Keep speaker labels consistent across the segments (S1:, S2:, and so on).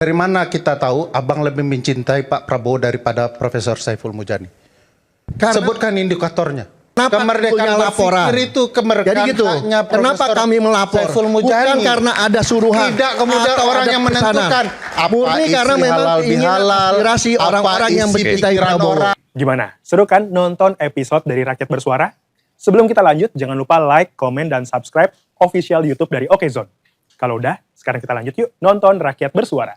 S1: Dari mana kita tahu abang lebih mencintai Pak Prabowo daripada Profesor Saiful Mujani? Sebutkan indikatornya. Kemerdekaan laporan itu kemerdekaan
S2: jadi gitu.
S1: haknya
S2: Kenapa kami melapor?
S1: Saiful Mujani.
S2: Bukan karena ada suruhan.
S1: Tidak kemudian orang yang menentukan.
S2: Murni karena memang ingin aspirasi orang-orang yang mencintai Prabowo.
S3: Gimana? Seru kan nonton episode dari Rakyat Bersuara? Sebelum kita lanjut, jangan lupa like, komen, dan subscribe official YouTube dari Okezone. Kalau udah, sekarang kita lanjut yuk nonton Rakyat Bersuara.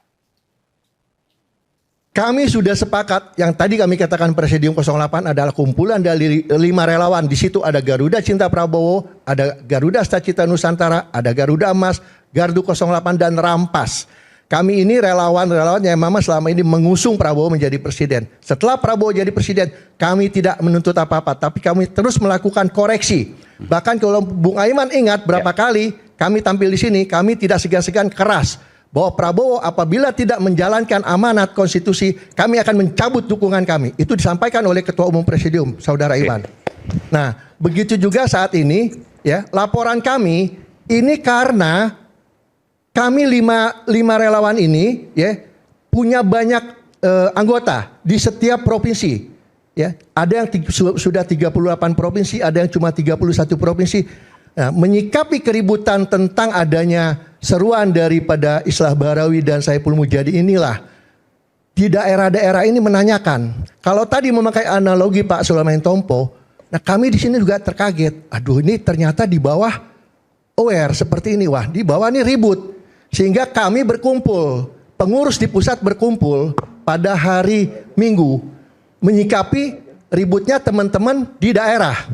S2: Kami sudah sepakat, yang tadi kami katakan Presidium 08 adalah kumpulan dari 5 relawan. Di situ ada Garuda Cinta Prabowo, ada Garuda Stacita Nusantara, ada Garuda Emas, Gardu 08, dan Rampas. Kami ini relawan-relawan yang memang selama ini mengusung Prabowo menjadi presiden. Setelah Prabowo jadi presiden, kami tidak menuntut apa-apa, tapi kami terus melakukan koreksi. Bahkan kalau Bung Aiman ingat berapa kali kami tampil di sini, kami tidak segan-segan keras bahwa Prabowo apabila tidak menjalankan amanat konstitusi, kami akan mencabut dukungan kami. Itu disampaikan oleh Ketua Umum Presidium, Saudara Iwan. Nah, begitu juga saat ini, ya, laporan kami ini karena kami lima relawan ini, ya, punya banyak anggota di setiap provinsi. Ya, ada yang sudah 38 provinsi, ada yang cuma 31 provinsi. Nah, menyikapi keributan tentang adanya seruan daripada Islah Bahrawi dan Saiful Mujani inilah di daerah-daerah ini menanyakan. Kalau tadi memakai analogi Pak Sulaiman Tompo, nah kami di sini juga terkaget. Aduh, ini ternyata di bawah aware seperti ini. Wah, di bawah ini ribut. Sehingga kami berkumpul, pengurus di pusat berkumpul pada hari Minggu menyikapi ributnya teman-teman di daerah.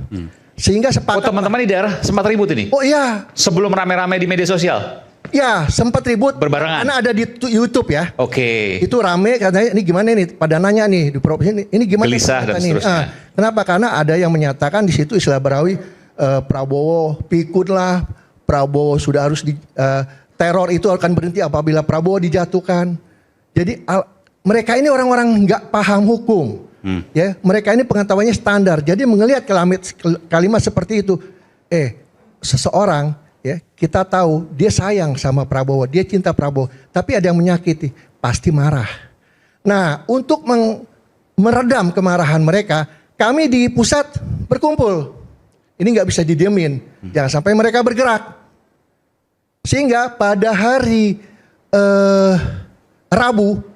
S2: Sehingga sepakat.
S4: Oh, teman-teman di daerah sempat ribut ini?
S2: Oh iya.
S4: Sebelum rame-rame di media sosial?
S2: Ya, sempat ribut.
S4: Berbarengan?
S2: Karena ada di YouTube ya.
S4: Oke.
S2: Itu rame katanya, ini gimana nih? Pada nanya nih di provinsi ini gimana?
S4: Gelisah dan seterusnya.
S2: Kenapa? Karena ada yang menyatakan di situ Islah Bahrawi, Prabowo pikun lah, Prabowo sudah harus teror itu akan berhenti apabila Prabowo dijatuhkan. Jadi mereka ini orang-orang nggak paham hukum. Ya, mereka ini pengetahuannya standar. Jadi melihat kalimat seperti itu, seseorang, ya, kita tahu dia sayang sama Prabowo, dia cinta Prabowo, tapi ada yang menyakiti, pasti marah. Nah, untuk meredam kemarahan mereka, kami di pusat berkumpul. Ini nggak bisa didiemin, jangan sampai mereka bergerak. Sehingga pada hari Rabu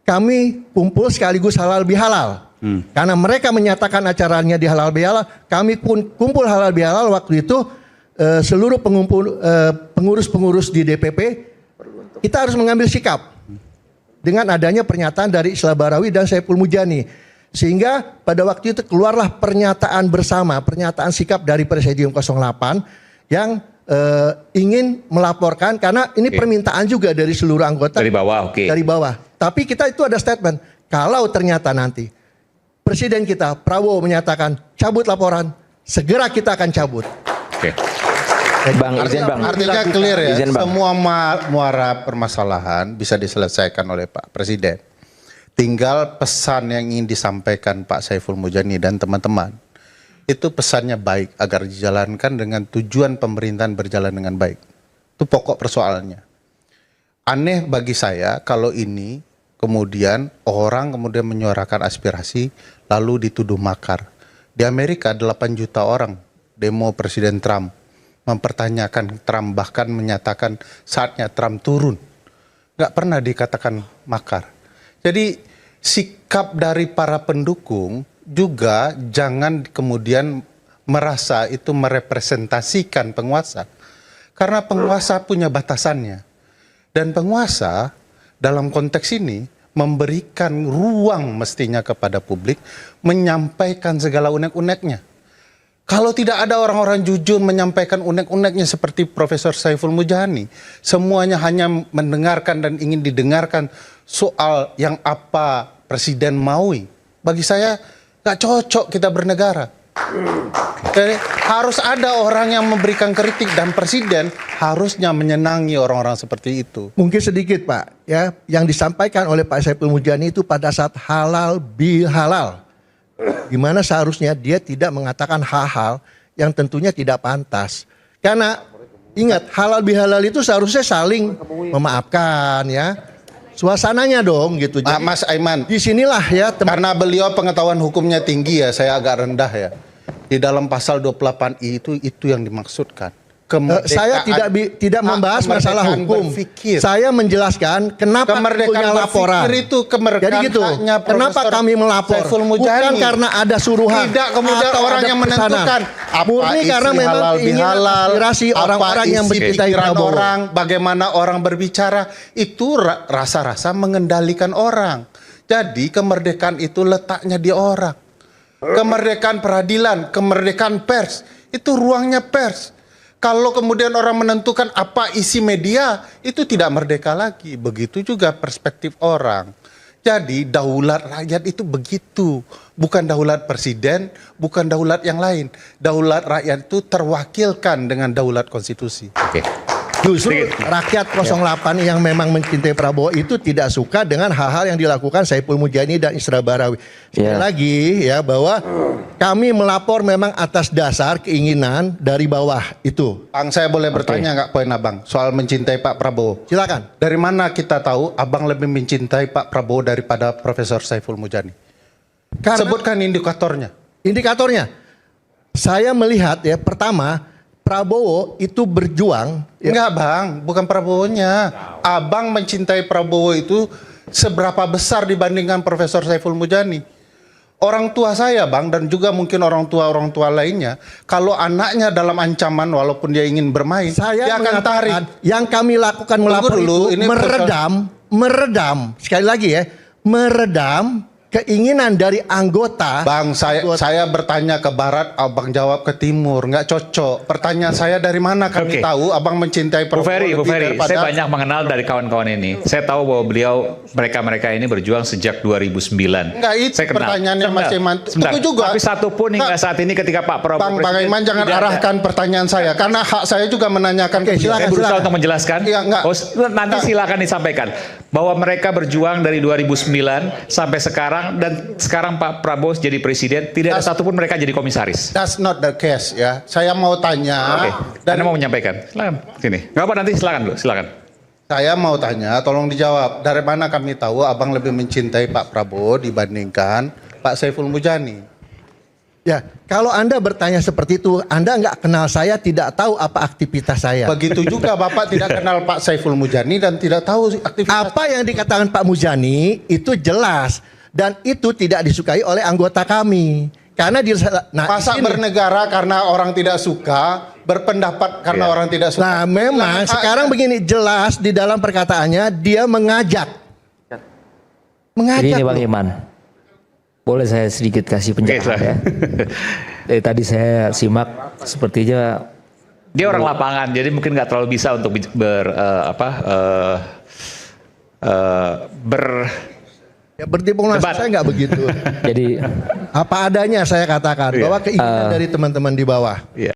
S2: kami kumpul sekaligus halal bihalal. Karena mereka menyatakan acaranya di halal bihalal, kami pun kumpul halal bihalal waktu itu seluruh pengurus-pengurus di DPP kita harus mengambil sikap dengan adanya pernyataan dari Islah Bahrawi dan Saiful Mujani. Sehingga pada waktu itu keluarlah pernyataan bersama, pernyataan sikap dari Presidium 08 yang ingin melaporkan karena ini permintaan juga dari seluruh anggota
S4: dari bawah.
S2: Dari bawah. Tapi kita itu ada statement, kalau ternyata nanti Presiden kita Prabowo menyatakan cabut laporan, segera kita akan cabut.
S4: Oke.
S5: Bang, izin Bang.
S1: Artinya clear ya,
S5: Izin, Bang.
S1: semua muara permasalahan bisa diselesaikan oleh Pak Presiden. Tinggal pesan yang ingin disampaikan Pak Saiful Mujani dan teman-teman. Itu pesannya baik agar dijalankan dengan tujuan pemerintahan berjalan dengan baik. Itu pokok persoalannya. Aneh bagi saya kalau ini kemudian orang kemudian menyuarakan aspirasi lalu dituduh makar. Di Amerika 8 juta orang demo Presiden Trump, mempertanyakan Trump, bahkan menyatakan saatnya Trump turun. Nggak pernah dikatakan makar. Jadi sikap dari para pendukung juga jangan kemudian merasa itu merepresentasikan penguasa. Karena penguasa punya batasannya. Dan penguasa dalam konteks ini memberikan ruang mestinya kepada publik menyampaikan segala unek-uneknya. Kalau tidak ada orang-orang jujur menyampaikan unek-uneknya seperti Profesor Saiful Mujani, semuanya hanya mendengarkan dan ingin didengarkan soal yang apa Presiden maui. Bagi saya gak cocok kita bernegara. Jadi, harus ada orang yang memberikan kritik dan Presiden harusnya menyenangi orang-orang seperti itu.
S2: Mungkin sedikit Pak, ya, yang disampaikan oleh Pak Saiful Mujani itu pada saat halal bihalal. Gimana seharusnya dia tidak mengatakan hal-hal yang tentunya tidak pantas. Karena ingat halal bihalal itu seharusnya saling memaafkan ya. suasananya dong gitu. Jadi,
S1: Mas Aiman,
S2: disinilah ya
S1: karena beliau pengetahuan hukumnya tinggi ya, saya agak rendah ya. Di dalam pasal 28I itu yang dimaksudkan.
S2: saya tidak membahas masalah
S1: kemerdekaan
S2: hukum.
S1: berpikir.
S2: Saya menjelaskan kenapa
S1: Kemerdekaan
S2: punya laporan.
S1: berpikir itu kemerdekaan
S2: Jadi gitu.
S1: haknya
S2: Kenapa
S1: Profesor
S2: kami melapor?
S1: Saiful
S2: Bukan
S1: Mujani.
S2: karena ada suruhan.
S1: Tidak kemudian
S2: atau
S1: orang
S2: ada
S1: yang
S2: pesanan.
S1: menentukan apa
S2: Murni
S1: isi
S2: karena memang
S1: halal
S2: ingin
S1: bihalal,
S2: aspirasi orang-orang yang
S1: isi
S2: mencintai
S1: pikiran
S2: Prabowo.
S1: orang, bagaimana orang berbicara, itu rasa-rasa mengendalikan orang. Jadi kemerdekaan itu letaknya di orang. Kemerdekaan peradilan, kemerdekaan pers, itu ruangnya pers. Kalau kemudian orang menentukan apa isi media, itu tidak merdeka lagi. Begitu juga perspektif orang. Jadi daulat rakyat itu begitu. Bukan daulat presiden, bukan daulat yang lain. Daulat rakyat itu terwakilkan dengan daulat konstitusi.
S4: Oke.
S2: Justru rakyat 08 yang memang mencintai Prabowo itu tidak suka dengan hal-hal yang dilakukan Saiful Mujani dan Isra Bahrawi. Sekali lagi ya bahwa kami melapor memang atas dasar keinginan dari bawah itu.
S1: Bang, saya boleh bertanya nggak poin abang soal mencintai Pak Prabowo?
S2: Silakan.
S1: Dari mana kita tahu abang lebih mencintai Pak Prabowo daripada Profesor Saiful Mujani?
S2: Karena
S1: Sebutkan indikatornya.
S2: indikatornya, saya melihat ya pertama Prabowo itu berjuang. Ya,
S1: Enggak bang, bukan Prabowo-nya. Abang mencintai Prabowo itu seberapa besar dibandingkan Profesor Saiful Mujani? Orang tua saya bang, dan juga mungkin orang tua lainnya, kalau anaknya dalam ancaman walaupun dia ingin bermain,
S2: saya
S1: dia akan tarik.
S2: mengatakan yang kami lakukan melapor
S1: dulu,
S2: itu
S1: ini
S2: meredam, sekali lagi ya, meredam keinginan dari anggota.
S1: Bang, saya bertanya ke barat, abang jawab ke timur, nggak cocok. Pertanyaan saya dari mana kami
S4: Oke.
S1: tahu abang mencintai
S4: Bu
S1: Prabowo
S4: Ferry,
S1: lebih daripada...
S4: saya banyak mengenal dari kawan-kawan ini. Saya tahu bahwa beliau, mereka ini berjuang sejak 2009.
S1: Enggak, itu
S4: saya kenal.
S1: pertanyaannya Mas Iman.
S4: Sebentar.
S1: Tunggu juga.
S4: Tapi satu pun hingga saat ini ketika Pak Prabowo
S1: Bang Iman jangan
S4: tidak ada.
S1: arahkan pertanyaan saya, karena hak saya juga menanyakan.
S2: Oke,
S1: ke dia.
S2: silakan.
S4: Saya berusaha untuk menjelaskan.
S1: Iya, enggak.
S4: Nanti silakan disampaikan bahwa mereka berjuang dari 2009 sampai sekarang, dan sekarang Pak Prabowo jadi presiden, tidak ada satupun mereka jadi komisaris.
S1: That's not the case ya. Saya mau tanya.
S4: Oke, Anda mau menyampaikan? Silakan. Sini. Nggak apa, nanti silakan dulu, silakan.
S1: Saya mau tanya, tolong dijawab. Dari mana kami tahu abang lebih mencintai Pak Prabowo dibandingkan Pak Saiful Mujani?
S2: Ya, kalau Anda bertanya seperti itu, Anda nggak kenal saya, tidak tahu apa aktivitas saya.
S1: Begitu juga Bapak tidak kenal Pak Saiful Mujani dan tidak tahu aktivitas.
S2: Apa yang dikatakan Pak Mujani itu jelas dan itu tidak disukai oleh anggota kami. Karena
S1: Masa bernegara karena orang tidak suka, berpendapat karena orang tidak suka.
S2: Nah, memang sekarang begini, jelas di dalam perkataannya dia mengajak.
S5: Jadi ini Bang
S2: loh.
S5: Iman, boleh saya sedikit kasih penjelasan
S4: Oke,
S5: ya? Dari tadi saya simak, sepertinya
S4: Dia orang lapangan, jadi mungkin nggak terlalu bisa untuk
S2: Ya, berdiplomasi
S4: Debat.
S2: saya nggak begitu.
S5: jadi
S2: Apa adanya saya katakan
S4: Iya.
S2: bahwa keinginan dari teman-teman di bawah.
S4: Iya.